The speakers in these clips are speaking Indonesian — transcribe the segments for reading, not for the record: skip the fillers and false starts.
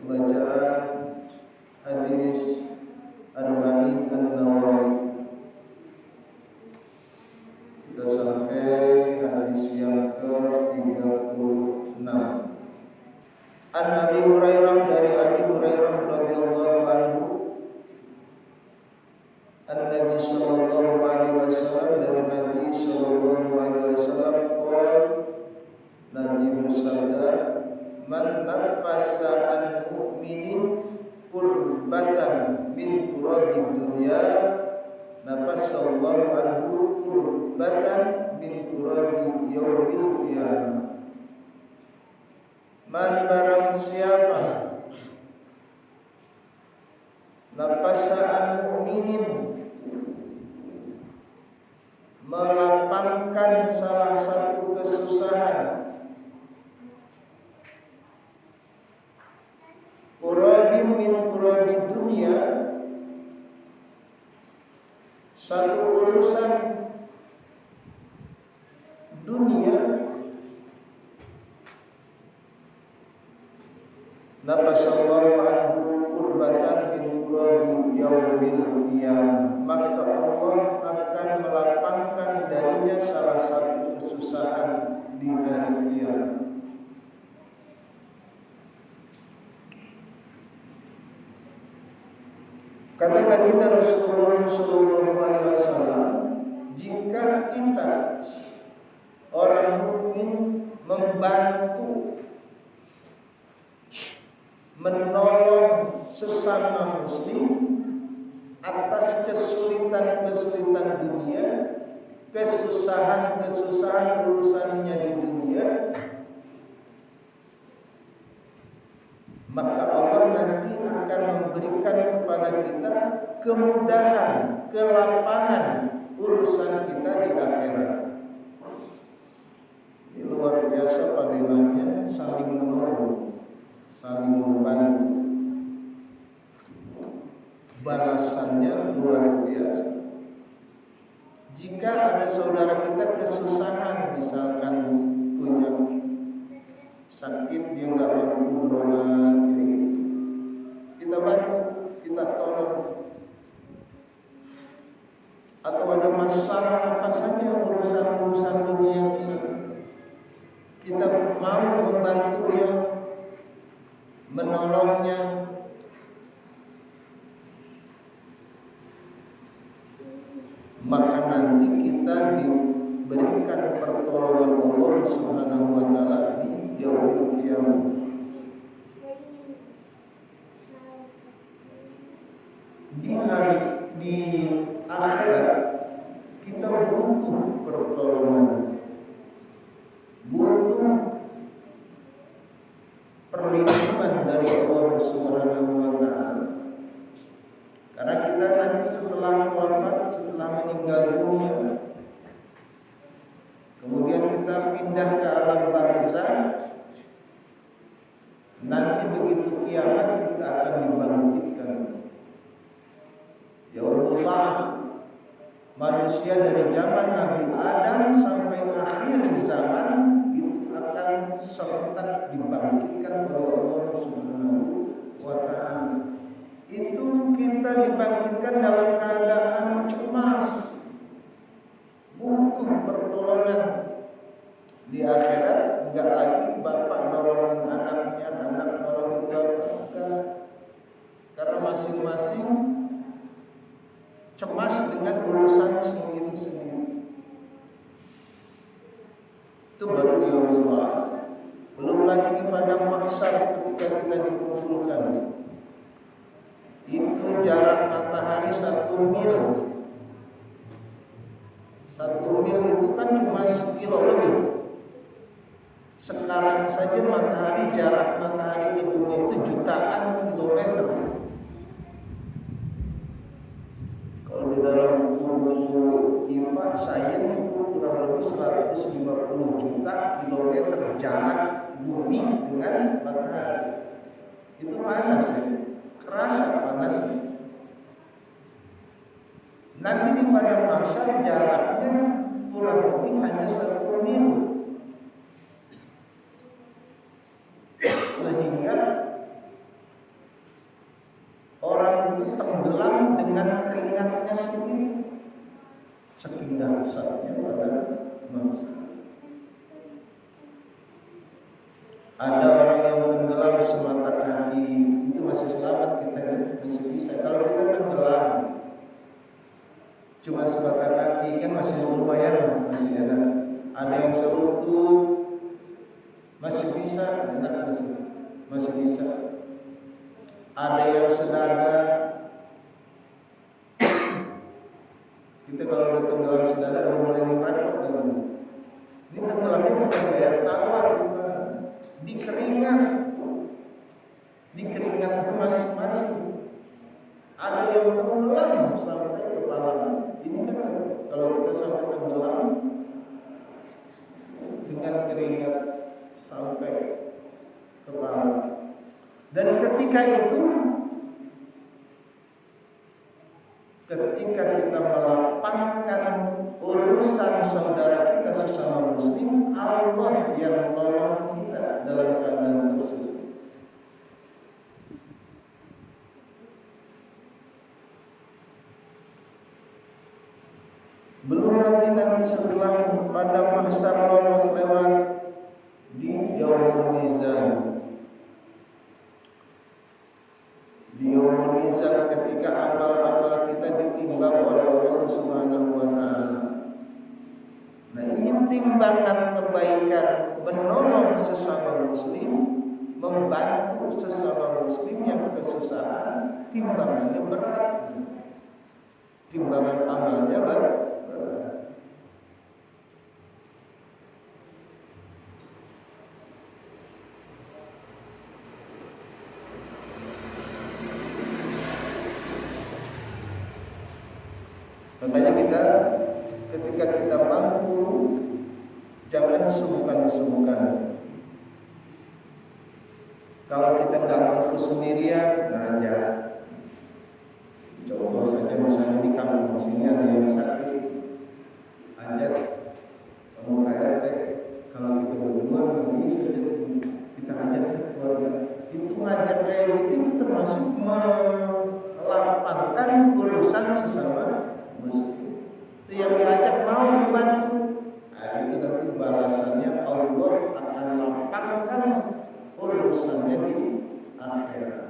Pembacaan hadis Arba'in An-Nawawi. Kita sampai hadis yang ke-36. An Abi Hurairah, dari Abi Hurairah radhiyallahu anhu, An-Nabi sallallahu alaihi wasallam, dari Nabi sallallahu alaihi wasallam qala, Nabi bersabda, man nafasa an mu'minin kurbatan min kurabi dunya nafasallahu anhu kurbatan min kurabi yaumil qiyamah. Man barang siapa nafasa an mu'minin, melapangkan salah satu kesusahan, kurabin min kurabi dunia, satu urusan dunia, nafasallahu anhu kurbatan min kurabi yaumil qiyamah, maka Allah akan melapangkan darinya salah satu kesusahan di hari kiamat. Kata baginda Rasulullah sallallahu alaihi wasallam, jika kita orang mukmin membantu, menolong sesama muslim atas kesulitan-kesulitan dunia, kesusahan-kesusahan urusannya di dunia, maka Allah nanti akan memberikan kepada kita kemudahan, kelapangan urusan kita di akhirat. Ini luar biasa fadilahnya, saling menolong, saling membantu. Balasannya luar biasa. Jika ada saudara kita kesusahan, misalkan punya sakit, dia nggak mampu berobat, kita bantu, kita tolong. Atau ada masalah apa saja, urusan-urusan dunia, misalnya kita mau membantunya, menolongnya, maka nanti kita diberikan pertolongan Allah Subhanahu wa taala di yaumil qiyamah. Di akhirat kita butuh pertolongan, butuh perlindungan dari Allah Subhanahu wa taala. Karena kita nanti setelah wafat, setelah meninggal dunia, kemudian kita pindah ke alam barzakh, nanti begitu kiamat kita akan dibangkitkan. Yaumul ba'ts, manusia dari zaman Nabi Adam sampai akhir zaman itu akan serentak dibangkitkan oleh Allah Subhanahu wa taala. Itu kita dibangkitkan dalam keadaan cemas, butuh pertolongan. Di akhirat enggak lagi bapak nolongin anaknya, anak nolongin bapak, karena masing-masing cemas dengan urusan sendiri-sendiri. Itu baru yaumul ba'ts. Belum lagi di padang mahsyar ketika kita dikumpulkan. Itu jarak matahari 1 mil. 1 mil itu kan cuma sekilo lebih. Sekarang saja matahari, jarak matahari ke dunia itu jutaan kilometer. Kalau di dalam buku IPA sains itu kurang lebih 150 juta kilometer jarak bumi dengan matahari. Itu panas ya, kerasa panasnya. Nanti di padang mahsyar jaraknya kurang lebih hanya 1 mil. Sehingga dengan keringatnya sendiri. Saking dahsyatnya pada bangsa. Ada orang yang tenggelam semata kaki, itu masih selamat, kita masih bisa. Kalau kita tenggelam cuma semata kaki kan masih lumayan lah, masih ada. Ada yang seruntuh masih bisa, enak masih bisa. Ada yang sedada. Kita kalau udah tenggelam sedada udah mulai repot kan. Ini tenggelamnya bukan air tawar, di keringat masing-masing. Ada yang tenggelam sampai kepala. Ini kan kalau kita sampai tenggelam dengan keringat sampai kepala. Dan ketika kita melapangkan urusan saudara kita sesama muslim, Allah yang menolong kita dalam keadaan tersebut. Belum lagi nanti setelah pada mahsyar lolos lewat di yaumul mizan. Di yaumul mizan ketika amal-amal kita ditimbang oleh Allah Subhanahu wa taala. Nah, ini timbangan kebaikan menolong sesama muslim, membantu sesama muslim yang kesusahan, timbangannya berat. Timbangan amalnya berat. Makanya kita ketika kita mampu jangan sungkan-sungkan. Kalau kita nggak mampu sendirian, ngajak. Contoh saja misalnya di kampung sini ada yang sakit, ajak kamu KRT. Kalau kita berdua nggak bisa, kita ajak keluarga. Itu ngajak kayak itu termasuk melapangkan urusan sesama muslim. Itu yang diajak mau membantu. Nah, itu nanti balasannya Allah akan lapangkan urusannya di akhirat.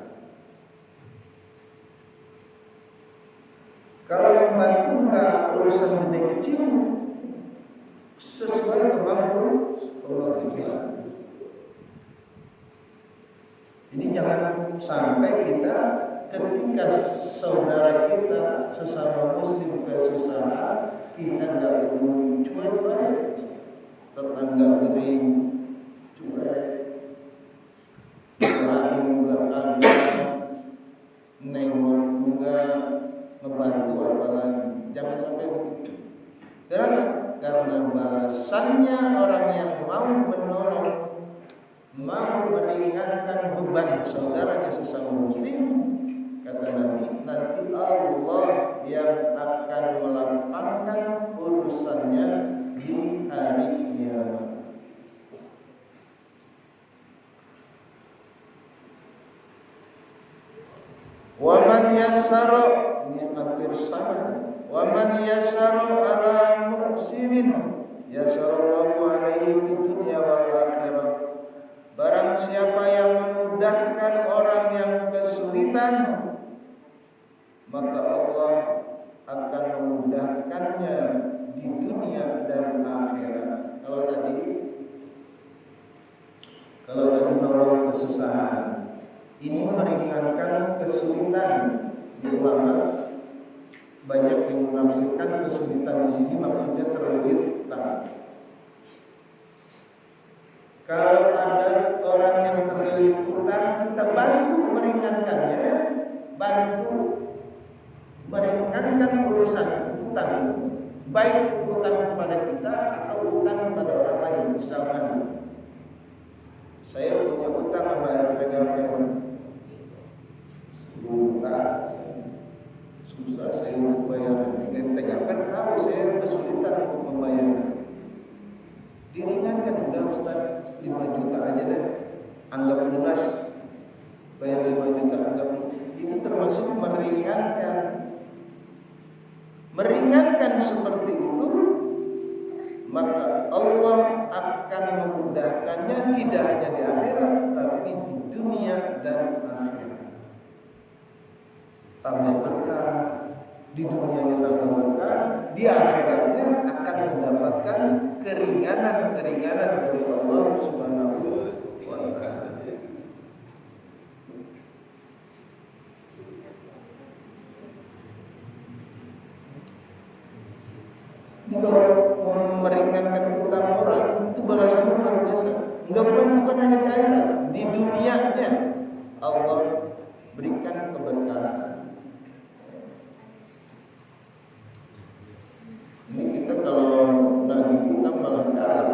Kalau membantu enggak urusan gede kecil sesuai kemampuan Allah kita. Ini jangan sampai kita ketika saudara kita sesama muslim kesusahan kita nggak peduli, cuek baik, tetangga kering cuek, lain nggak ada, nengok enggak, ngebantu apalagi, jangan sampai begitu. Karena balasannya orang yang mau menolong, mau meringankan beban saudaranya sesama muslim, kata Nabi, nanti Allah yang akan melapangkan urusannya di hari kiamat. Wa man yassara, ini hampir sama. Wa man yassara ala muksirin yassarallahu alaihi fid dunya wal akhirah. Barang siapa yang memudahkan orang yang kesulitan, maka Allah akan memudahkannya di dunia dan akhirat. Kalau tadi nolong kesusahan, ini meringankan kesulitan. Ulama banyak yang menafsirkan kesulitan di sini maksudnya terlilit utang. Kalau ada orang yang terlilit utang, kita bantu meringankannya, bantu meringankan urusan utang, baik utang kepada kita atau utang kepada orang lain. Misalkan saya punya utang sama pegang-pegang 10 juta, susah saya mau bayar. Pegang-pegang tahu saya kesulitan untuk membayarnya. Diringankan, udah Ustaz 5 juta aja deh, anggap lunas, bayar 5 juta anggap lunas. Itu termasuk meringankan. meringankan seperti itu, maka Allah akan memudahkannya tidak hanya di akhirat tapi di dunia dan akhirat. Tambah berkah, di dunianya tambah berkah, di akhiratnya akan mendapatkan keringanan-keringanan dari Allah Subhanahu wa taala. Kalau meringankan utang orang itu balasannya luar biasa. Bukan hanya di akhirat, di dunianya Allah berikan keberkahan. Ini kita kalau nagih utang malah kalah.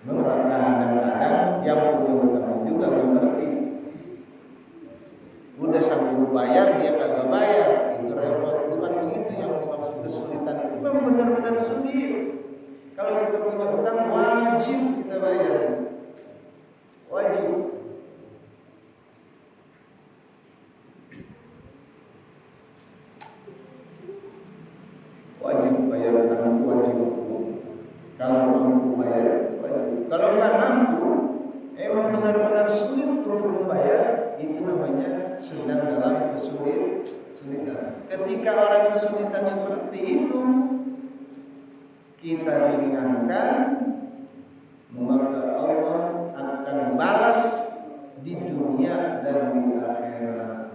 Memang kadang-kadang yang punya utang juga nggak ngerti. Udah sambil bayar dia kagak bayar, itu repot. Bukan begitu yang dimaksud kesulitan itu memang benar-benar sulit. Kalau kita punya utang wajib kita bayar, wajib. Wajib bayar utang, wajib. Kalau mampu bayar, wajib. Kalau nggak mampu, emang benar-benar sulit untuk membayar, itu namanya sedang dalam kesulitan. Ketika orang kesulitan seperti itu, kita ringankan, maka Allah akan balas di dunia dan di akhirat.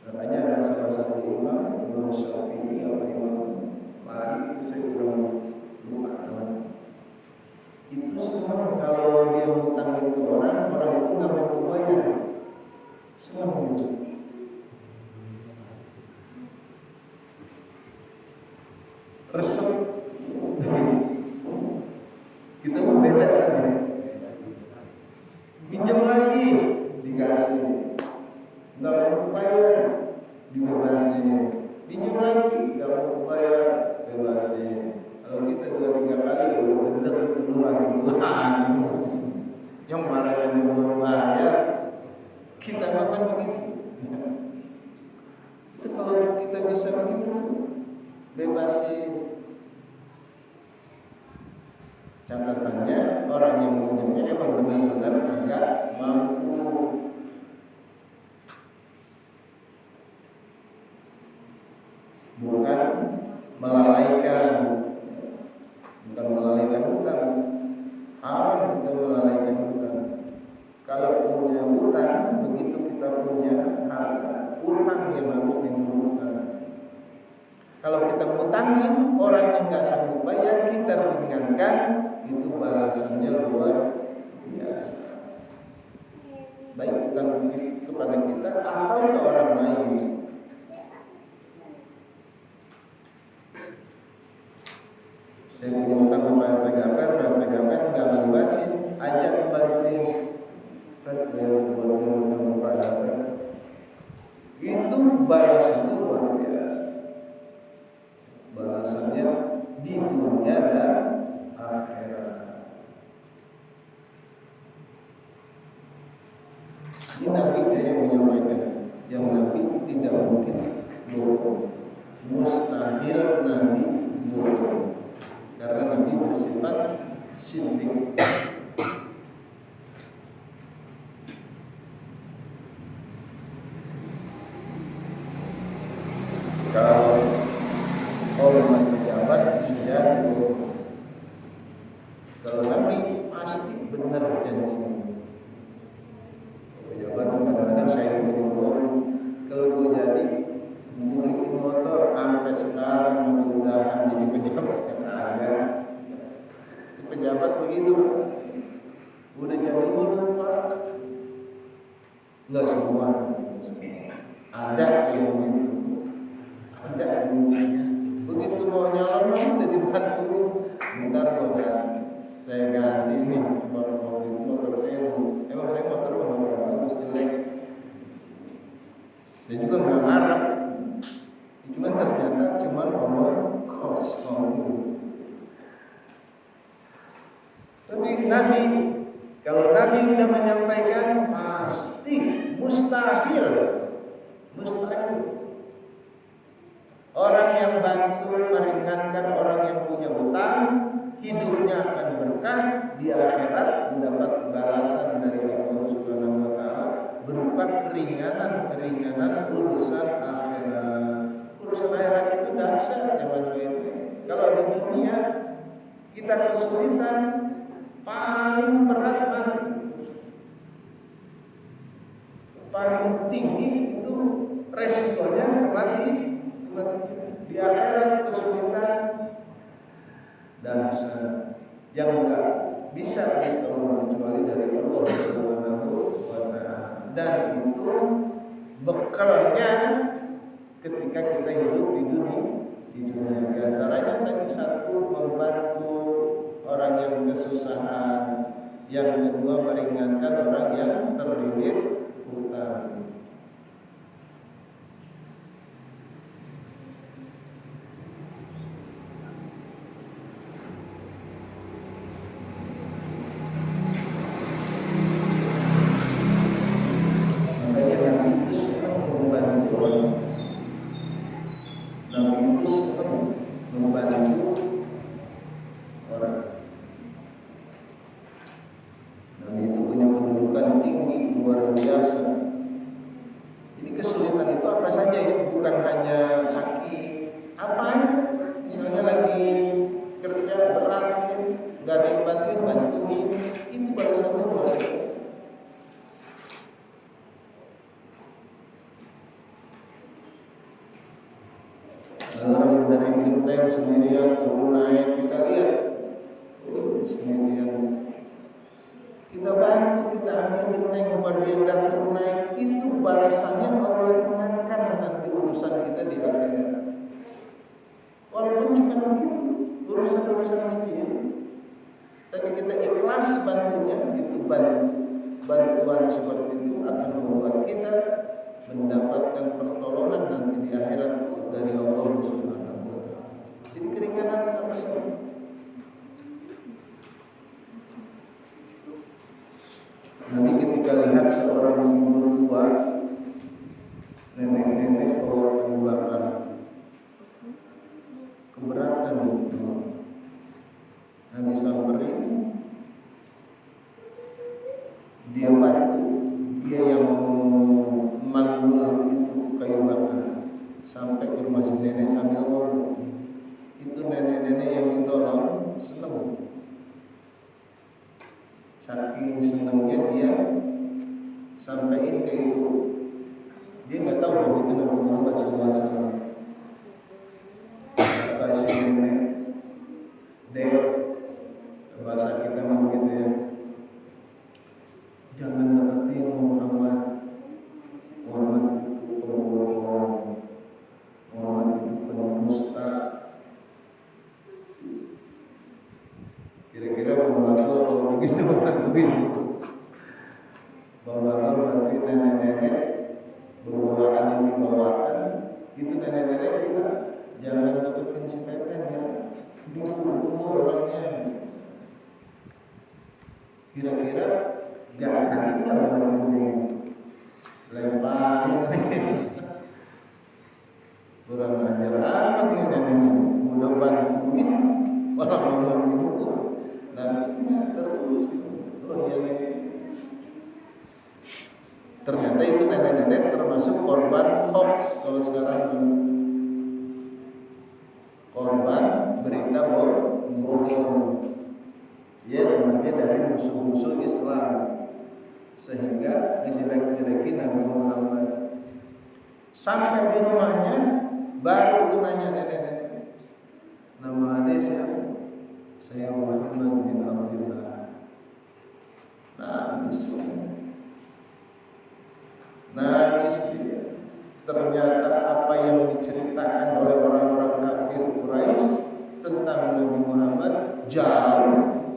Makanya ada salah satu imam, Imam Syafi'i atau Imam Malik, saya kurang lupa namanya. Itu senang kalau dia ngutangin ke orang itu nggak mau bayar. Senang itu. Resep kita berbeda kan ya. Pinjam lagi dikasih, nggak mau bayar dibebasin. Pinjam lagi nggak mau bayar bebasin. Kalau kita 2-3 kali udah bener itu lagi. Yang mana yang mau bayar kita makan begitu. Itu kalau kita bisa begitu bebasin. Catatannya orang yang mempunyai emang benar-benar tidak mampu. Bukan melalaikan hutang. Haram kita melalaikan hutang. Kalau punya hutang, begitu kita punya harta, hutang yang harus dimurahkan. Kalau kita ngutangin orang yang nggak sanggup bayar, kita ringankan, itu balasannya luar biasa. Baik hutang kepada kita atau ke orang lain. Saya punya hutang kepada PGAPR nggak lunasin, ajak bantuin. Itu balasannya luar biasa. Balasannya di dunia dan akhirat. Ini Nabi yang menyampaikan, yang Nabi tidak mungkin bohong, mustahil Nabi bohong, karena Nabi bersifat siddiq. Kalau orang pejabat saya bohong, kalau Nabi pasti benar janjinya. Pejabat kadang-kadang saya bohong. Kalau gue jadi memiliki motor sampai sekarang mudah-mudahan jadi pejabat yang ada. Pejabat begitu, udah jadi belum Pak? Enggak semua. Ada yang begitu. Ada begitu mau nyalon jadi bantu. Bentar kok saya ganti nih motor saya. Emang saya motor jelek. Saya juga nggak marah. Cuma ternyata cuma ngomong kosong. Tapi Nabi, kalau Nabi sudah menyampaikan pasti mustahil. Orang yang bantu meringankan orang yang punya utang, hidupnya akan berkah, di akhirat mendapat balasan dari Allah Subhanahu wa taala berupa keringanan urusan akhirat. Urusan akhirat itu dahsyat teman-teman. Kalau di dunia kita kesulitan, paling berat mati. Paling tinggi itu resikonya kematian. Di akhirat kesulitan dahsyat yang enggak bisa ditolong kecuali dari Allah Subhanahu wa taala. Dan itu bekalnya ketika kita hidup di dunia. Di antaranya tadi satu, membantu orang yang kesusahan, yang kedua meringankan orang yang terlilit hutang. Orang dari genteng sendirian turun naik, kita lihat sendirian, kita bantu, kita ambil genteng buat dia nggak turun naik, itu balasannya Allah ringankan nanti urusan kita di akhirat. Walaupun cuma begitu, urusan kecil, tapi kita ikhlas bantunya, itu bantuan seperti itu akan membuat kita mendapatkan pertolongan nanti di akhirat dari Allah Subhanahu wa taala. Jadi keringanan apa sih? Nanti ketika lihat seorang ibu tua, nenek-nenek bawa keluarga, keberatan itu. Nabi samperin, dia bantu, dia yang memanggul itu kayu bakar sampai ke rumah si nenek sambil ngomong. Itu nenek-nenek yang ditolong senang. Saking senangnya dia sampaikan ke ibu. Dia nggak tahu bahwa itu Nabi Muhammad SAW. Kata si nenek, Dek, bahasa kita mah begitu ya. Jangan dekati Muhammad. Muhammad itu pembohong. Muhammad itu pendusta. Kira-kira kalau begitu bantuin. Bawa nanti nenek-nenek berbawakan yang dibawakan, itu nenek-nenek kita jangan dapetin si pepeng ya. Dulu orangnya. Kira-kira gak akan tinggal bantuin. Lempar. Kurang ajar amat ini nenek. Mudah bantuin, malah mau dibuka. Nantinya terus oh iya. Ternyata itu nenek-nenek termasuk korban hoax kalau sekarang, korban berita bohong. Ya namanya dari musuh-musuh Islam, sehingga ngejelek-jelekin Nabi Muhammad. Sampai di rumahnya baru itu nanya nenek-nenek, nama adek siapa? Saya Muhammad bin Abdullah. Nangis dia. Ternyata apa yang diceritakan oleh orang-orang kafir Quraisy tentang Nabi Muhammad jauh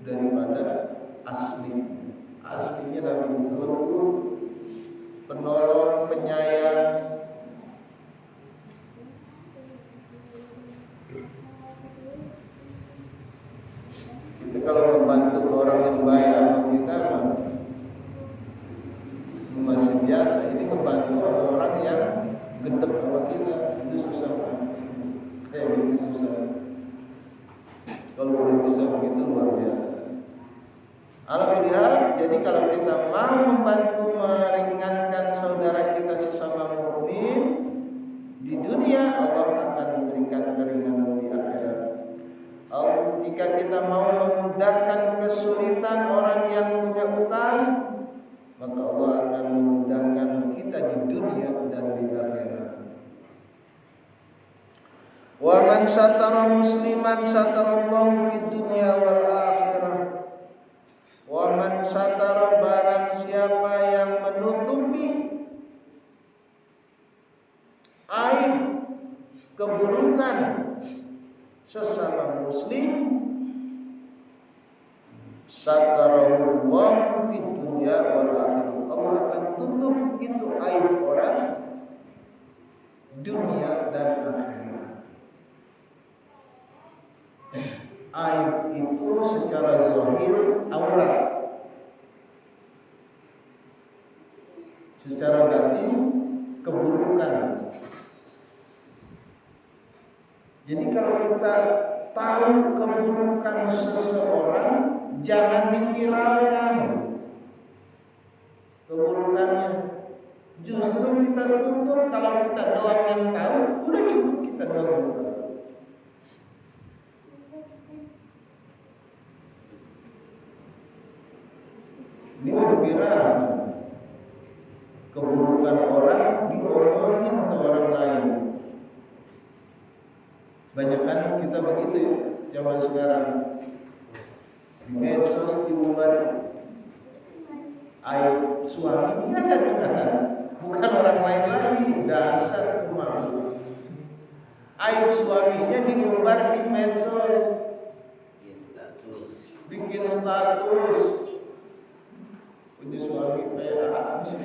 daripada asli. Aslinya Nabi Muhammad penolong, penyayang. Kita kalau membantu orang yang baik sama kita masih biasa. Ini membantu orang yang gendek sama kita itu susah. Alhamdulillah, jadi kalau kita mau membantu meringankan saudara kita sesama mukmin di dunia, Allah akan memberikan keringanan di akhirat. Jika kita mau memudahkan kesulitan orang yang punya utang, maka Allah akan memudahkan kita di dunia dan di akhirat. Wa man satara musliman satarallahu fid dunya wal akhirah. Wa man satara, barang siapa yang menutupi aib keburukan sesama muslim, satarallahu fid dunya wal akhirah. Allah akan tutup itu aib orang dunia dan akhirat. Aib itu secara zahir aurat, secara batin keburukan. Jadi kalau kita tahu keburukan seseorang, jangan dipiralkan keburukannya. Justru kita tutup. Kalau kita doang yang tahu, udah cukup kita doang. Ini udah viral. Keburukan orang diomongin ke orang lain. Banyakan kita begitu ya, zaman sekarang. Di medsos diumbar aib suaminya kan, bukan orang lain lagi. Dasar malu. Aib suaminya diumbar di medsos, bikin status. Punya suami kayak apa sih?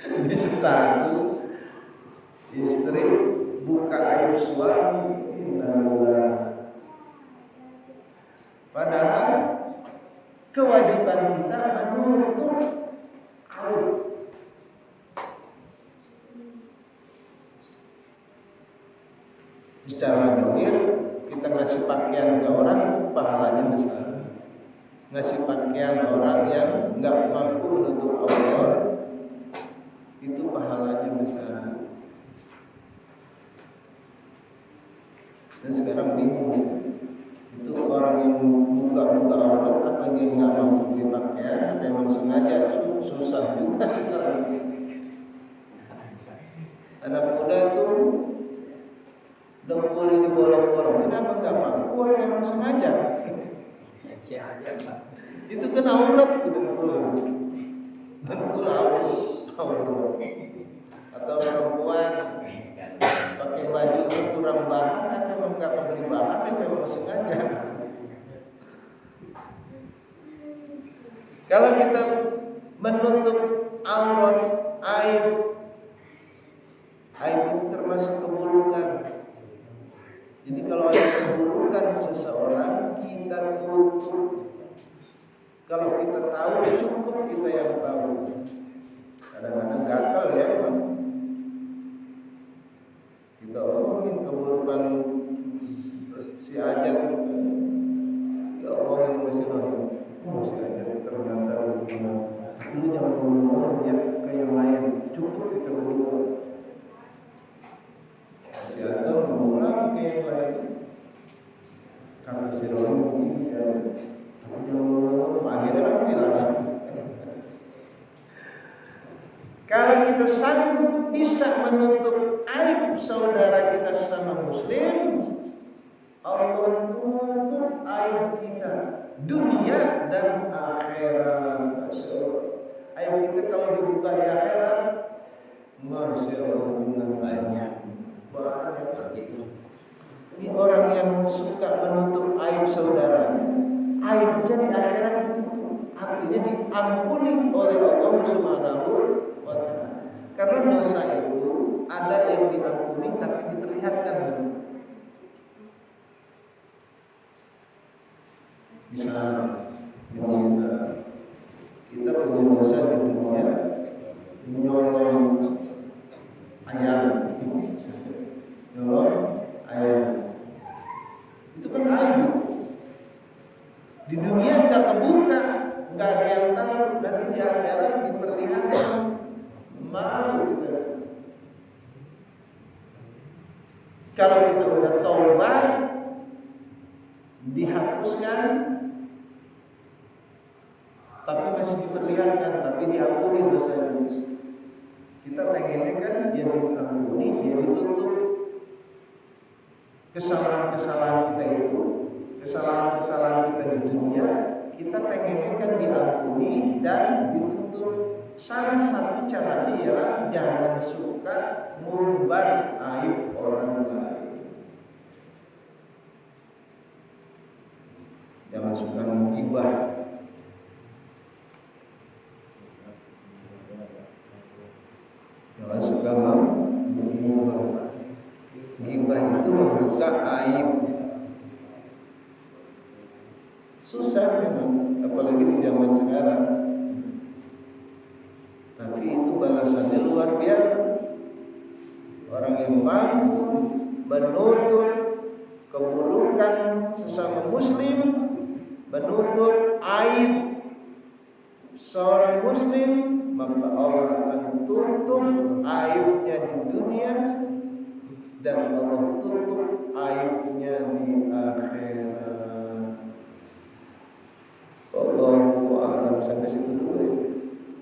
Di status istri buka aib suami. Innalillah. Padahal kewajiban kita menutup aib. Secara zahir kita ngasih pakaian ke orang itu pahalanya besar. Ngasih pakaian orang yang nggak mampu menutup aurat itu pahalanya besar. Dan sekarang bingung, itu orang yang buka aurat apa dia nggak mampu beli pakaian, memang sengaja. Susah juga sekarang. Anak muda itu dengkul ini bolong-bolong, kenapa nggak mampu? Memang sengaja. Itu kan aurat, dengkul aurat. Atau perempuan pakai baju kurang bahan, atau memang nggak membeli bahan, memang sengaja. Kalau kita menutup aurat, aib itu termasuk keburukan. Jadi kalau ada keburukan seseorang, kita tutup. Kalau kita tahu, cukup kita yang tahu. Kadang-kadang gatal ya, Bang. Kita omongin keburukan si Ajat. Ya Allah, ini masih si Ajat ternyata lu jangan ngomong ya ke yang lain. Cukup kita berdua. Si Ajat ngomong ke yang lain. Karena si Roni ini si Ajat. Akhirnya kan bilang, kalau kita sanggup bisa menutup aib saudara kita sesama muslim, Allah tutup aib kita dunia dan akhirat. Aib kita kalau dibuka di akhirat, masya Allah, dengan banyak begitu. Ini orang yang suka menutup aib saudaranya, aibnya di akhirat ditutup, artinya diampuni oleh Allah Subhanahu wa Ta'ala. Karena dosa itu ada yang diampuni tapi diperlihatkan. Misalnya kita punya dosa di dunia, menyolong ayam, nyolong ayam, itu kan aib. Di dunia nggak kebuka, nggak ada yang tahu. Nanti di akhirat diperlihatkan malu. Kalau kita udah taubat, dihapuskan, tapi masih diperlihatkan, tapi diampuni dosanya. Kita pengennya kan dia diampuni, dia ditutup kesalahan-kesalahan kita itu, kesalahan-kesalahan kita di dunia, kita pengennya kan diampuni dan ditutup. Salah satu caranya ialah jangan suka ngumbar aib orang lain. Jangan suka menggibah. Jangan suka mengubah. Gibah itu membuka aib. Susah memang, apalagi di zaman sekarang. Tapi itu balasannya luar biasa. Orang yang mampu menutup keburukan sesama muslim, menutup aib seorang muslim, maka Allah akan tutup aibnya di dunia dan Allah tutup aibnya di akhirat. Allahu a'lam. Sampai situ dulu ya.